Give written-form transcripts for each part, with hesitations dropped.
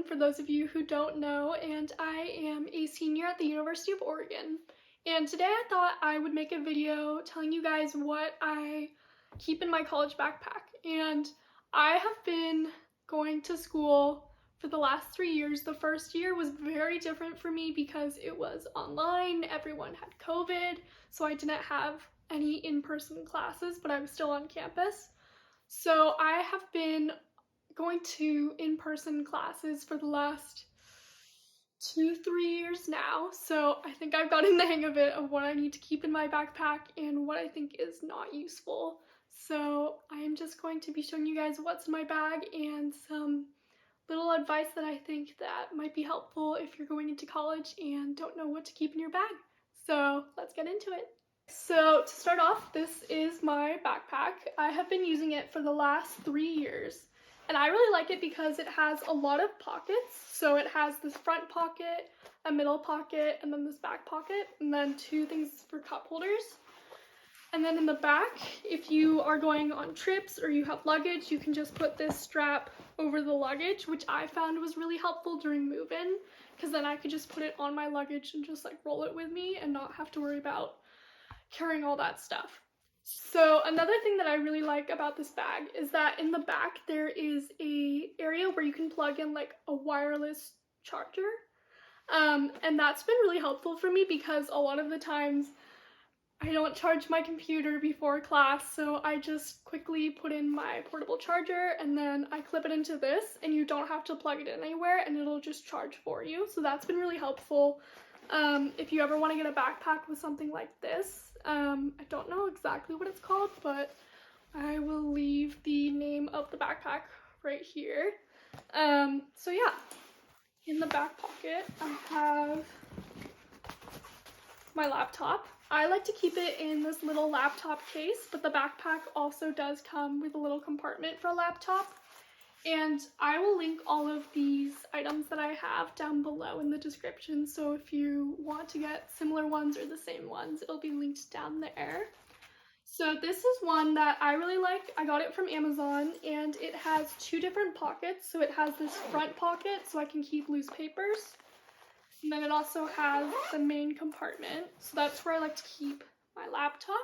for those of you who don't know, and I am a senior at the University of Oregon. And today I thought I would make a video telling you guys what I keep in my college backpack. And I have been going to school for the last 3 years. The first year was very different for me because it was online, everyone had COVID, so I didn't have any in-person classes, but I was still on campus. So I have been going to in-person classes for the last 2-3 years now, so I think I've gotten the hang of it, of what I need to keep in my backpack and what I think is not useful. So I'm just going to be showing you guys what's in my bag and some little advice that I think that might be helpful if you're going into college and don't know what to keep in your bag. So let's get into it. So to start off, this is my backpack. I have been using it for the last 3 years. And I really like it because it has a lot of pockets. So it has this front pocket, a middle pocket, and then this back pocket, and then 2 things for cup holders. And then in the back, if you are going on trips or you have luggage, you can just put this strap over the luggage, which I found was really helpful during move-in, because then I could just put it on my luggage and just like roll it with me and not have to worry about carrying all that stuff. So another thing that I really like about this bag is that in the back there is a area where you can plug in like a wireless charger. And that's been really helpful for me because a lot of the times I don't charge my computer before class, so I just quickly put in my portable charger and then I clip it into this, and you don't have to plug it in anywhere and it'll just charge for you. So that's been really helpful. If you ever want to get a backpack with something like this, I don't know exactly what it's called, but I will leave the name of the backpack right here. So yeah, in the back pocket I have my laptop. I like to keep it in this little laptop case, but the backpack also does come with a little compartment for a laptop. And I will link all of these items that I have down below in the description, so if you want to get similar ones or the same ones, it'll be linked down there. So this is one that I really like. I got it from Amazon, and it has 2 different pockets. So it has this front pocket so I can keep loose papers, and then it also has the main compartment, so that's where I like to keep my laptop.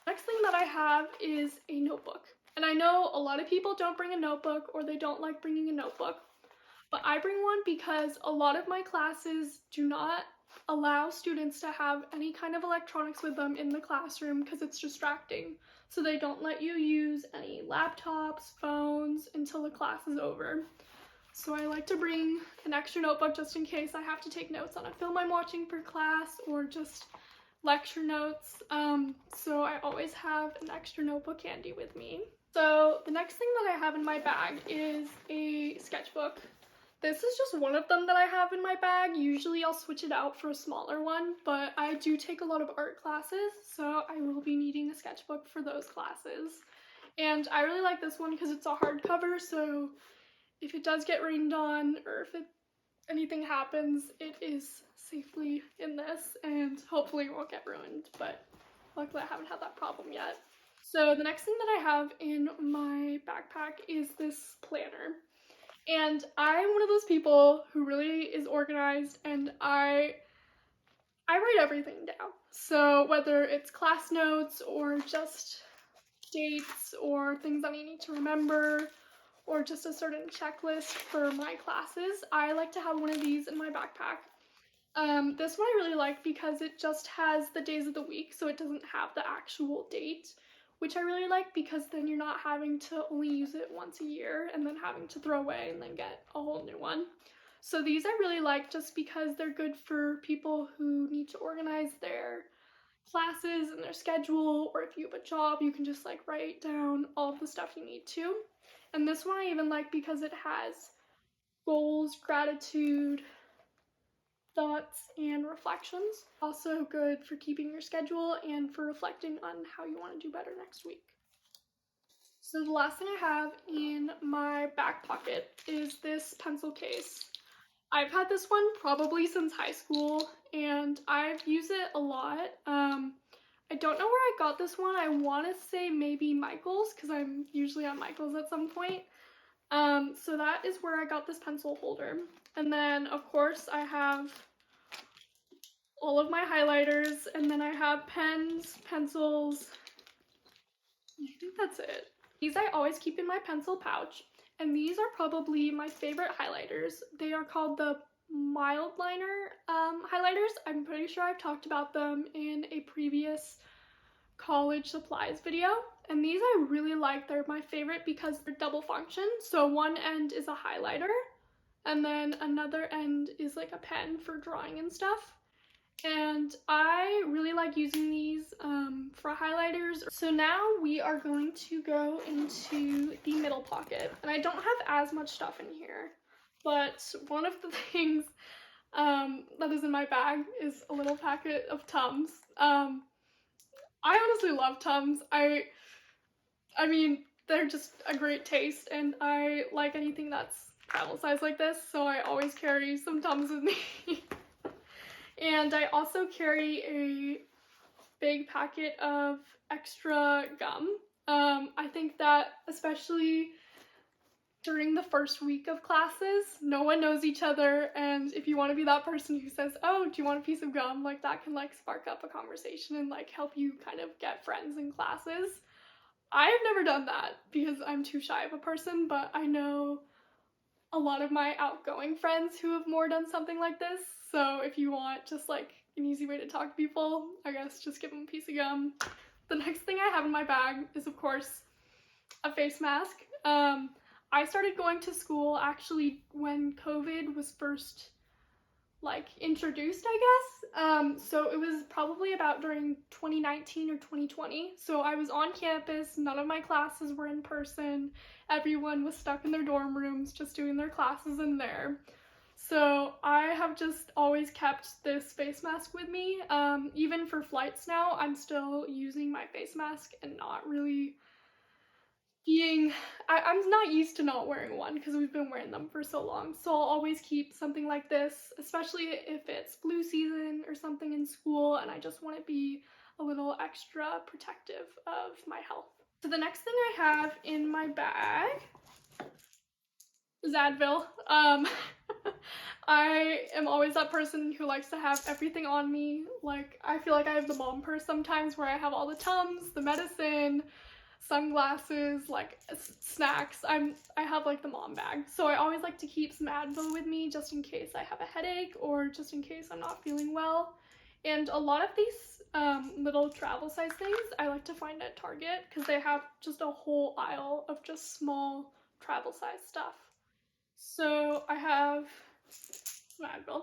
Next thing that I have is a notebook. And I know a lot of people don't bring a notebook or they don't like bringing a notebook, but I bring one because a lot of my classes do not allow students to have any kind of electronics with them in the classroom because it's distracting. So they don't let you use any laptops, phones until the class is over. So I like to bring an extra notebook just in case I have to take notes on a film I'm watching for class or just lecture notes. So I always have an extra notebook handy with me. So the next thing that I have in my bag is a sketchbook. This is just one of them that I have in my bag. Usually I'll switch it out for a smaller one, but I do take a lot of art classes, so I will be needing a sketchbook for those classes. And I really like this one because it's a hardcover, so if it does get rained on or if anything happens, it is safely in this and hopefully it won't get ruined, but luckily I haven't had that problem yet. So the next thing that I have in my backpack is this planner. And I'm one of those people who really is organized, and I write everything down. So whether it's class notes or just dates or things that I need to remember or just a certain checklist for my classes, I like to have one of these in my backpack. This one I really like because it just has the days of the week, so it doesn't have the actual date, which I really like because then you're not having to only use it once a year and then having to throw away and then get a whole new one. So these I really like just because they're good for people who need to organize their classes and their schedule, or if you have a job, you can just like write down all of the stuff you need to. And this one I even like because it has goals, gratitude, thoughts, and reflections. Also good for keeping your schedule and for reflecting on how you want to do better next week. So the last thing I have in my back pocket is this pencil case. I've had this one probably since high school and I've used it a lot. I don't know where I got this one. I want to say maybe Michael's because I'm usually on Michael's at some point. So that is where I got this pencil holder. And then of course I have all of my highlighters, and then I have pens, pencils. I think that's it. These I always keep in my pencil pouch, and these are probably my favorite highlighters. They are called the Mildliner highlighters. I'm pretty sure I've talked about them in a previous college supplies video, and these I really like. They're my favorite because they're double function. So one end is a highlighter, and then another end is like a pen for drawing and stuff. And I really like using these for highlighters. So now we are going to go into the middle pocket, and I don't have as much stuff in here, but one of the things that is in my bag is a little packet of Tums. I honestly love Tums. I mean, they're just a great taste, and I like anything that's travel size like this, so I always carry some Tums with me. And I also carry a big packet of extra gum. I think that especially during the first week of classes, no one knows each other, and if you want to be that person who says, oh, do you want a piece of gum, like that can like spark up a conversation and like help you kind of get friends in classes. I've never done that because I'm too shy of a person, but I know a lot of my outgoing friends who have more done something like this. So if you want just like an easy way to talk to people, I guess just give them a piece of gum. The next thing I have in my bag is of course a face mask. I started going to school actually when COVID was first like introduced, I guess. So it was probably about during 2019 or 2020. So I was on campus, none of my classes were in person. Everyone was stuck in their dorm rooms just doing their classes in there. So I have just always kept this face mask with me. Even for flights now, I'm still using my face mask and not really I'm not used to not wearing one because we've been wearing them for so long. So I'll always keep something like this, especially if it's flu season or something in school and I just want to be a little extra protective of my health. So the next thing I have in my bag is Advil. I am always that person who likes to have everything on me. Like, I feel like I have the mom purse sometimes where I have all the Tums, the medicine, sunglasses, like snacks. I have like the mom bag. So I always like to keep some Advil with me just in case I have a headache or just in case I'm not feeling well. And a lot of these little travel size things I like to find at Target because they have just a whole aisle of just small travel size stuff. So I have some Advil.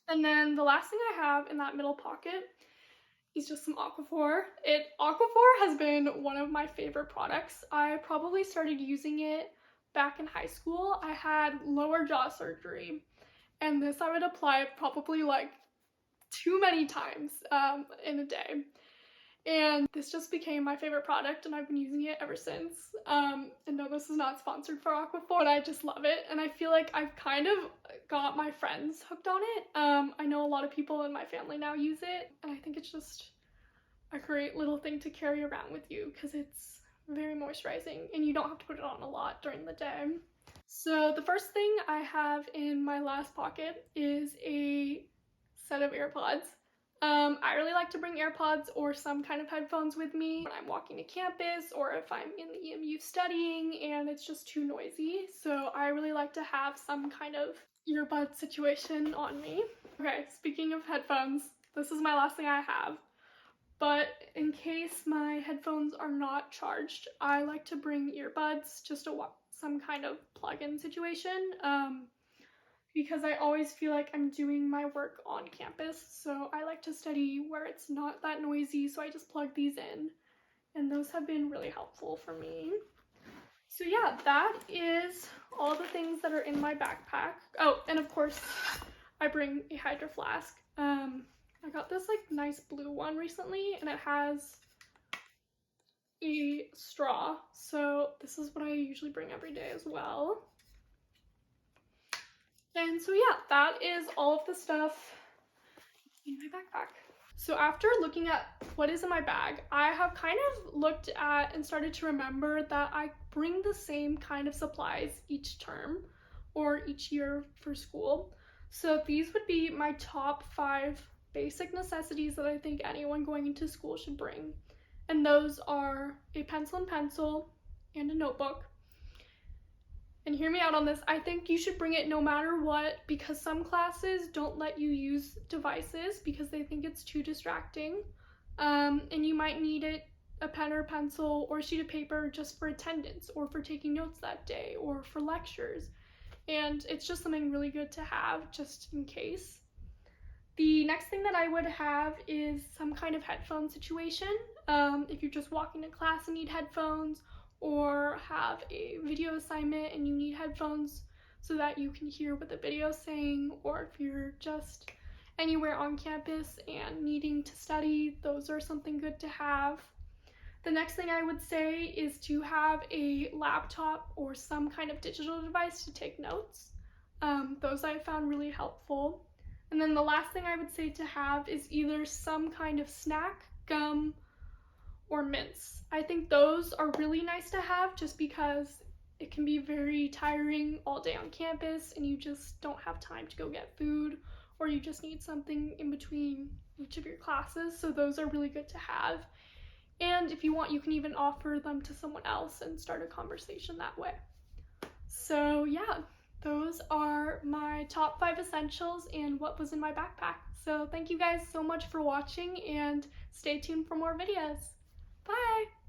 And then the last thing I have in that middle pocket is just some Aquaphor. Aquaphor has been one of my favorite products. I probably started using it back in high school. I had lower jaw surgery, and this I would apply probably like too many times in a day. And this just became my favorite product, and I've been using it ever since. And no, this is not sponsored for Aquaphor, but I just love it, and I feel like I've kind of got my friends hooked on it. I know a lot of people in my family now use it, and I think it's just a great little thing to carry around with you because it's very moisturizing, and you don't have to put it on a lot during the day. So the first thing I have in my last pocket is a set of AirPods. I really like to bring AirPods or some kind of headphones with me when I'm walking to campus or if I'm in the EMU studying and it's just too noisy. So I really like to have some kind of earbud situation on me. Okay, speaking of headphones, this is my last thing I have. But in case my headphones are not charged, I like to bring earbuds, just some kind of plug-in situation. Because I always feel like I'm doing my work on campus, so I like to study where it's not that noisy, so I just plug these in, and those have been really helpful for me. So yeah, that is all the things that are in my backpack. Oh, and of course, I bring a Hydro Flask. I got this like nice blue one recently, and it has a straw, so this is what I usually bring every day as well. And so yeah, that is all of the stuff in my backpack. So after looking at what is in my bag, I have kind of looked at and started to remember that I bring the same kind of supplies each term or each year for school. So these would be my top 5 basic necessities that I think anyone going into school should bring. And those are a pencil and a notebook. And hear me out on this, I think you should bring it no matter what, because some classes don't let you use devices because they think it's too distracting. And you might need a pen or pencil or a sheet of paper just for attendance or for taking notes that day or for lectures. And it's just something really good to have just in case. The next thing that I would have is some kind of headphone situation. If you're just walking to class and need headphones, or have a video assignment and you need headphones so that you can hear what the video is saying, or if you're just anywhere on campus and needing to study, those are something good to have. The next thing I would say is to have a laptop or some kind of digital device to take notes. Those I found really helpful. And then the last thing I would say to have is either some kind of snack, gum, or mints. I think those are really nice to have just because it can be very tiring all day on campus and you just don't have time to go get food, or you just need something in between each of your classes. So those are really good to have. And if you want, you can even offer them to someone else and start a conversation that way. So yeah, those are my top 5 essentials and what was in my backpack. So thank you guys so much for watching, and stay tuned for more videos. Bye!